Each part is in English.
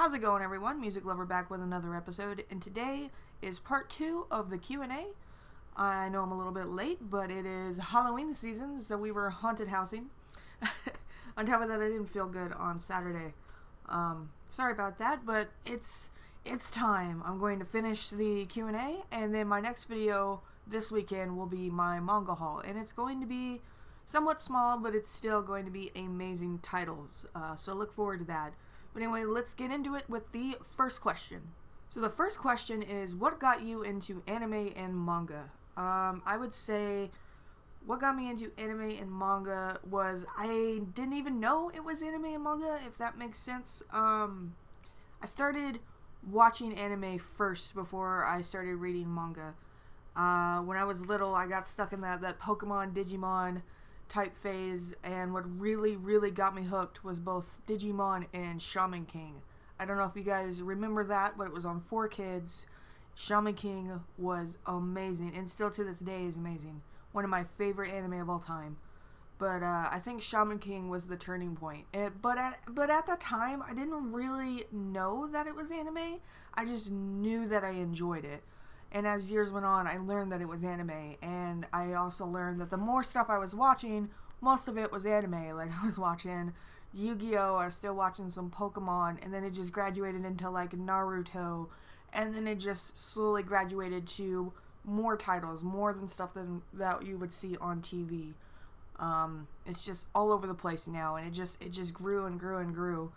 How's it going, everyone? Music Lover back with another episode, and today is part 2 of the Q&A. I know I'm a little bit late, but it is Halloween season, so we were haunted housing. On top of that, I didn't feel good on Saturday. Sorry about that, but it's time. I'm going to finish the Q&A, and then my next video this weekend will be my manga haul, and it's going to be somewhat small, but it's still going to be amazing titles, so look forward to that. But anyway, let's get into it with the first question. So the first question is, what got you into anime and manga? I would say what got me into anime and manga was I didn't even know it was anime and manga, if that makes sense. I started watching anime first before I started reading manga. When I was little, I got stuck in that Pokemon, Digimon type phase, and what really got me hooked was both Digimon and Shaman King. I don't know if you guys remember that, but it was on 4Kids. Shaman King was amazing, and still to this day is amazing. One of my favorite anime of all time. But I think Shaman King was the turning point. But at that time, I didn't really know that it was anime. I just knew that I enjoyed it. And as years went on, I learned that it was anime, and I also learned that the more stuff I was watching, most of it was anime. Like, I was watching Yu-Gi-Oh!, I was still watching some Pokemon, and then it just graduated into, like, Naruto, and then it just slowly graduated to more titles, more than stuff that you would see on TV. It's just all over the place now, and it just grew and grew and grew,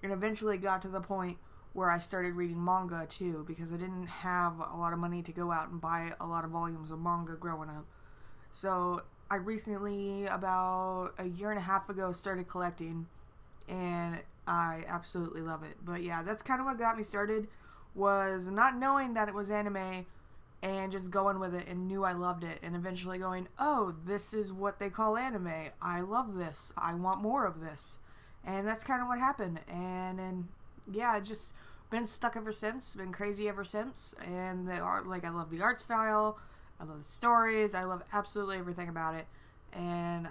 and eventually got to the point where I started reading manga too, because I didn't have a lot of money to go out and buy a lot of volumes of manga growing up. So I recently, about a year and a half ago, started collecting, and I absolutely love it. But yeah, that's kind of what got me started, was not knowing that it was anime and just going with it, and knew I loved it, and eventually going, oh, this is what they call anime. I love this. I want more of this. And that's kind of what happened. And yeah, it's just been stuck ever since, been crazy ever since, and the art, like, I love the art style, I love the stories, I love absolutely everything about it, and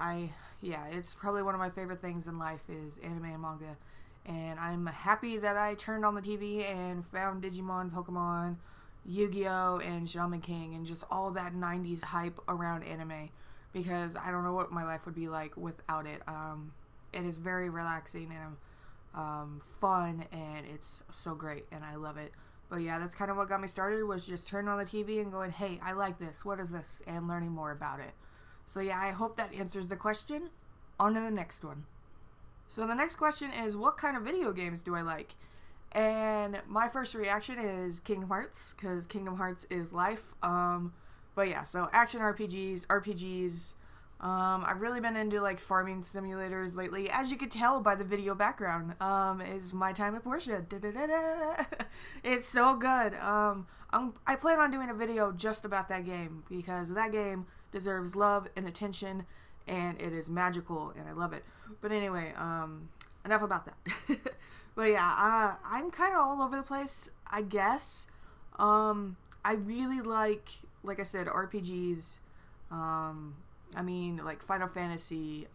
it's probably one of my favorite things in life is anime and manga, and I'm happy that I turned on the TV and found Digimon, Pokemon, Yu-Gi-Oh!, and Shaman King, and just all that 90s hype around anime, because I don't know what my life would be like without it. It is very relaxing, and fun, and it's so great, and I love it. But yeah, that's kind of what got me started, was just turning on the TV and going, hey, I like this, what is this, and learning more about it. So yeah, I hope that answers the question. On to the next one. So the next question is, what kind of video games do I like? And my first reaction is Kingdom Hearts, because Kingdom Hearts is life. But yeah, so action RPGs. I've really been into, like, farming simulators lately. As you could tell by the video background, is My Time at Portia. It's so good. I plan on doing a video just about that game, because that game deserves love and attention, and it is magical, and I love it. But anyway, enough about that. But yeah, I'm kind of all over the place, I guess. I really like I said, RPGs, I mean, like Final Fantasy,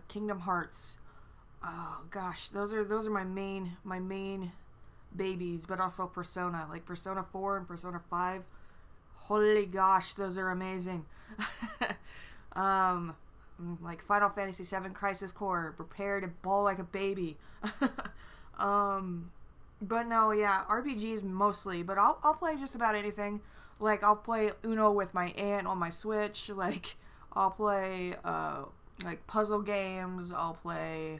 Kingdom Hearts. Oh gosh, those are my main babies, but also Persona, like Persona 4 and Persona 5. Holy gosh, those are amazing. Like Final Fantasy 7 Crisis Core, prepare to bawl like a baby. But no, yeah, RPGs mostly, but I'll play just about anything. Like, I'll play Uno with my aunt on my Switch, like, I'll play, like, puzzle games, I'll play,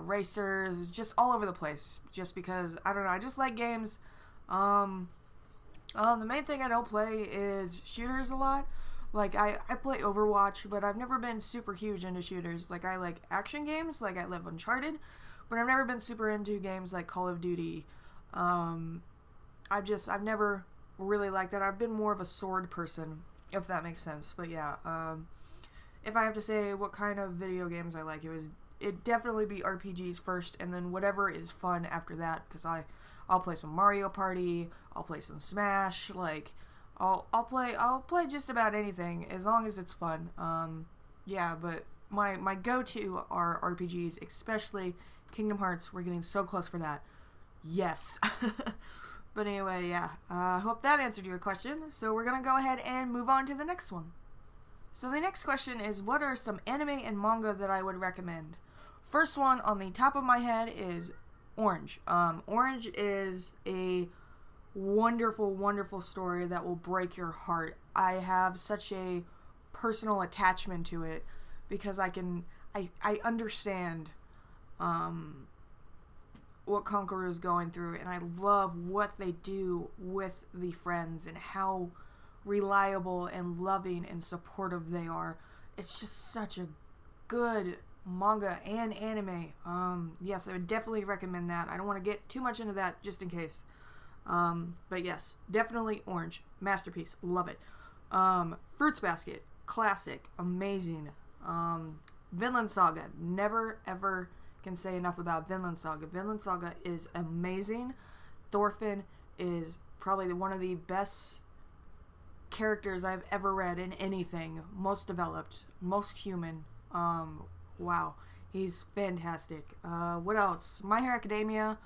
racers, just all over the place, just because, I don't know, I just like games. The main thing I don't play is shooters a lot. Like, I play Overwatch, but I've never been super huge into shooters. Like, I like action games, like I love Uncharted, but I've never been super into games like Call of Duty. I've never really liked that. I've been more of a sword person, if that makes sense. But yeah, if I have to say what kind of video games I like, it'd definitely be RPGs first, and then whatever is fun after that, because I'll play some Mario Party, I'll play some Smash, like, I'll play just about anything, as long as it's fun. Yeah, but my go-to are RPGs, especially Kingdom Hearts. We're getting so close for that. Yes. But anyway, yeah. Hope that answered your question. So we're going to go ahead and move on to the next one. So the next question is, what are some anime and manga that I would recommend? First one on the top of my head is Orange. Orange is a wonderful, wonderful story that will break your heart. I have such a personal attachment to it because I understand what Conqueror is going through, and I love what they do with the friends and how reliable and loving and supportive they are. It's just such a good manga and anime. Yes, I would definitely recommend that. I don't want to get too much into that just in case. But yes, definitely Orange. Masterpiece. Love it. Fruits Basket. Classic. Amazing. Vinland Saga. Never ever can say enough about Vinland Saga. Vinland Saga is amazing. Thorfinn is probably one of the best characters I've ever read in anything. Most developed. Most human. Wow. He's fantastic. What else? My Hero Academia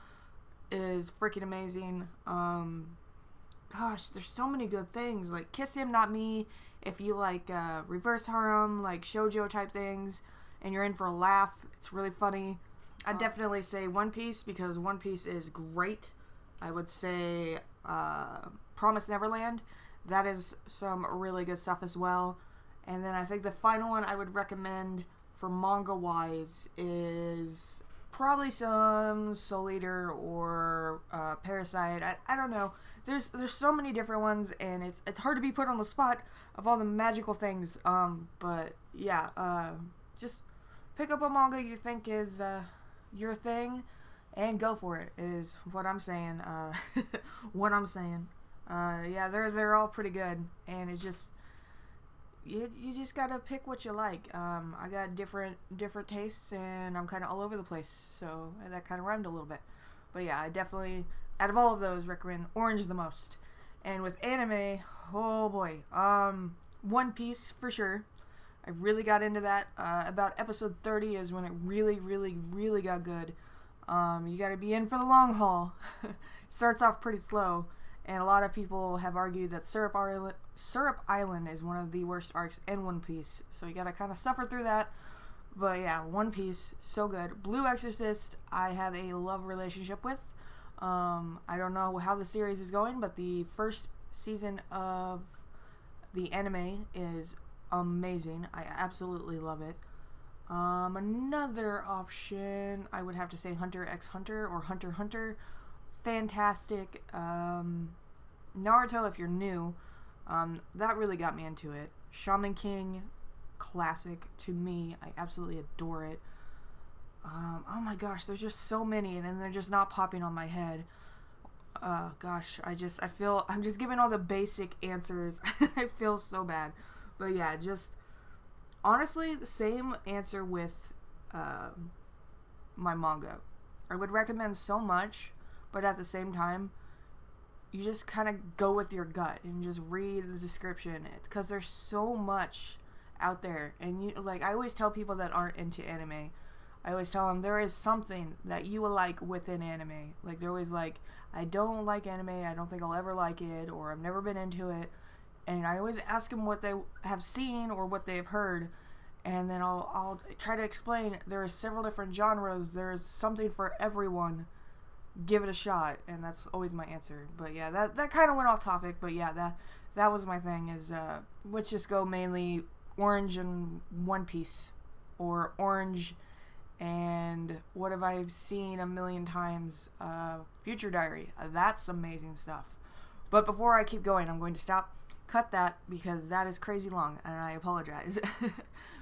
is freaking amazing. Gosh, there's so many good things. Like Kiss Him Not Me, if you like reverse harem, like shoujo type things, and you're in for a laugh, it's really funny. I'd definitely say One Piece, because One Piece is great. I would say Promise Neverland. That is some really good stuff as well. And then I think the final one I would recommend for manga-wise is probably some Soul Eater or Parasite. I don't know. There's so many different ones, and it's hard to be put on the spot of all the magical things. But yeah, just pick up a manga you think is your thing, and go for it. Is what I'm saying. What I'm saying. Yeah, they're all pretty good, and it just. You just gotta pick what you like. I got different tastes, and I'm kind of all over the place, so that kind of rhymed a little bit. But yeah, I definitely, out of all of those, recommend Orange the most. And with anime, oh boy, One Piece for sure. I really got into that. About episode 30 is when it really, really, really got good. You gotta be in for the long haul. Starts off pretty slow. And a lot of people have argued that Syrup Island is one of the worst arcs in One Piece. So you gotta kind of suffer through that. But yeah, One Piece, so good. Blue Exorcist, I have a love relationship with. I don't know how the series is going, but the first season of the anime is amazing. I absolutely love it. Another option, I would have to say Hunter x Hunter or Hunter x Hunter. Fantastic. Naruto, if you're new, that really got me into it. Shaman King, classic to me. I absolutely adore it. Oh my gosh, there's just so many, and then they're just not popping on my head. Gosh, I'm just giving all the basic answers. I feel so bad. But yeah, just honestly, the same answer with my manga. I would recommend so much, but at the same time, you just kind of go with your gut and just read the description, because there's so much out there. And I always tell people that aren't into anime, I always tell them there is something that you will like within anime. Like, they're always like, I don't like anime, I don't think I'll ever like it, or I've never been into it. And I always ask them what they have seen or what they've heard, and then I'll try to explain there are several different genres, there's something for everyone. Give it a shot, and that's always my answer. But yeah, that kind of went off topic, but yeah, that was my thing, is let's just go mainly Orange and One Piece, or Orange and what have I seen a million times, Future Diary. That's amazing stuff. But before I keep going, I'm going to cut that, because that is crazy long, and I apologize.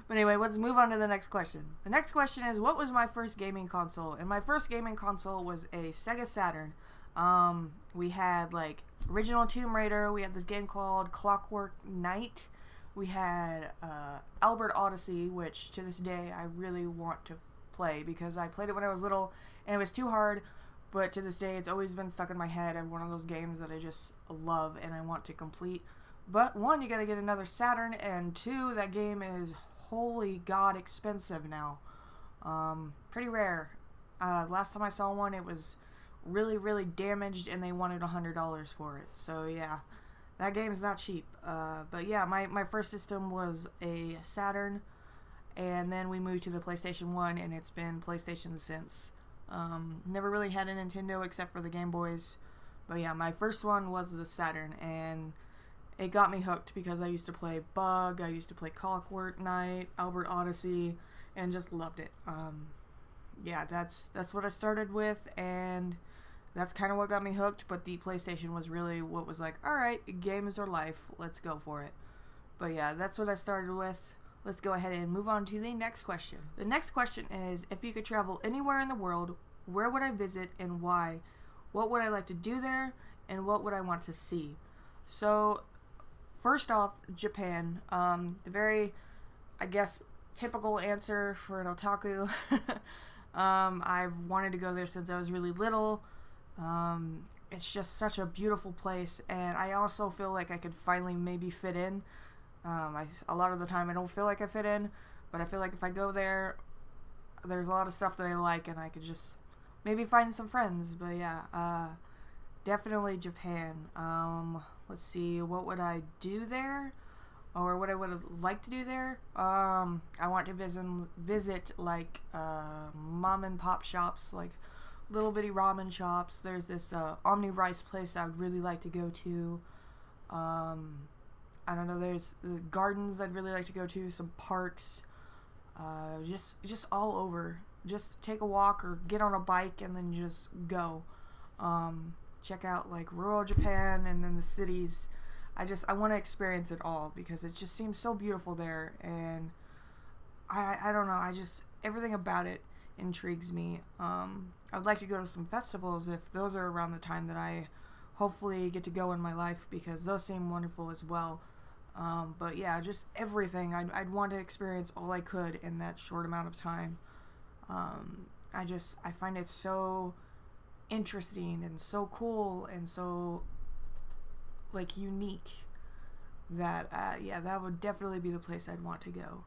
But anyway, let's move on to the next question. The next question is, what was my first gaming console? And my first gaming console was a Sega Saturn. We had like original Tomb Raider, we had this game called Clockwork Knight, we had Albert Odyssey, which to this day I really want to play, because I played it when I was little and it was too hard, but to this day it's always been stuck in my head and one of those games that I just love and I want to complete. But one, you gotta get another Saturn, and two, that game is holy god expensive now. Pretty rare. Last time I saw one, it was really, really damaged, and they wanted $100 for it. So yeah, that game's not cheap. But yeah, my first system was a Saturn, and then we moved to the PlayStation 1, and it's been PlayStation since. Never really had a Nintendo except for the Game Boys. But yeah, my first one was the Saturn, and it got me hooked because I used to play Bug, I used to play Clockwork Knight, Albert Odyssey, and just loved it. Yeah, that's what I started with, and that's kind of what got me hooked, but the PlayStation was really what was like, alright, games are life, let's go for it. But yeah, that's what I started with. Let's go ahead and move on to the next question. The next question is, if you could travel anywhere in the world, where would I visit and why? What would I like to do there, and what would I want to see? So, first off, Japan. The very, I guess, typical answer for an otaku. I've wanted to go there since I was really little. It's just such a beautiful place, and I also feel like I could finally maybe fit in. A lot of the time I don't feel like I fit in, but I feel like if I go there, there's a lot of stuff that I like, and I could just maybe find some friends. But yeah, definitely Japan. Let's see, what would I do there, or what I would like to do there? I want to visit like mom and pop shops, like little bitty ramen shops. There's this Omni Rice place I would really like to go to. I don't know, there's the gardens I'd really like to go to, some parks, just all over. Just take a walk or get on a bike and then just go. Check out like rural Japan and then the cities. I want to experience it all because it just seems so beautiful there, and I don't know, everything about it intrigues me. I'd like to go to some festivals if those are around the time that I hopefully get to go in my life, because those seem wonderful as well. But yeah, just everything. I'd want to experience all I could in that short amount of time. I find it so interesting and so cool and so like unique that yeah, that would definitely be the place I'd want to go.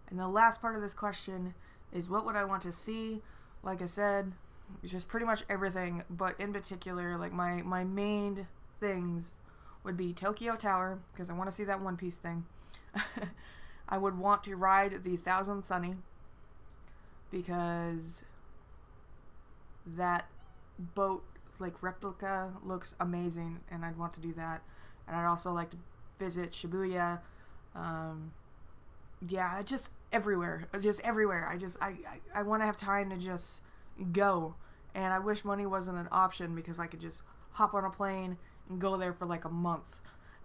And the last part of this question is, what would I want to see? Like I said, it's just pretty much everything, but in particular, like my main things would be Tokyo Tower, because I want to see that One Piece thing. I would want to ride the Thousand Sunny, because that boat like replica looks amazing, and I'd want to do that. And I'd also like to visit Shibuya. Yeah, just everywhere. I want to have time to just go. And I wish money wasn't an option, because I could just hop on a plane and go there for like a month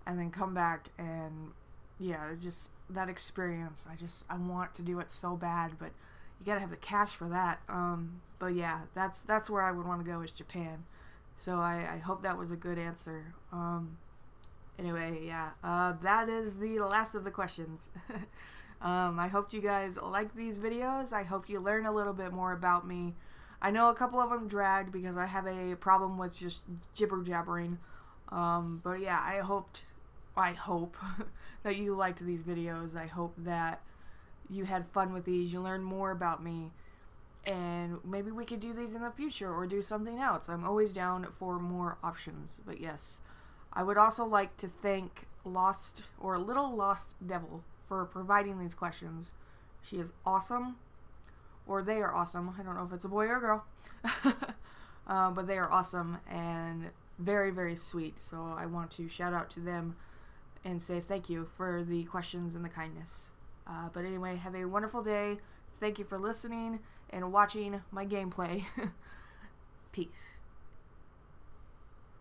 and then come back, and yeah, just that experience. I want to do it so bad, but you gotta have the cash for that. But yeah, that's where I would want to go, is Japan. So I hope that was a good answer. Anyway, yeah, that is the last of the questions. I hope you guys like these videos. I hope you learn a little bit more about me. I know a couple of them dragged because I have a problem with just jibber-jabbering. But yeah, I hope that you liked these videos. I hope that you had fun with these. You learned more about me. And maybe we could do these in the future or do something else. I'm always down for more options. But yes, I would also like to thank Little Lost Devil for providing these questions. She is awesome. Or they are awesome. I don't know if it's a boy or a girl. But they are awesome and very, very sweet. So I want to shout out to them and say thank you for the questions and the kindness. But anyway, have a wonderful day. Thank you for listening and watching my gameplay. Peace.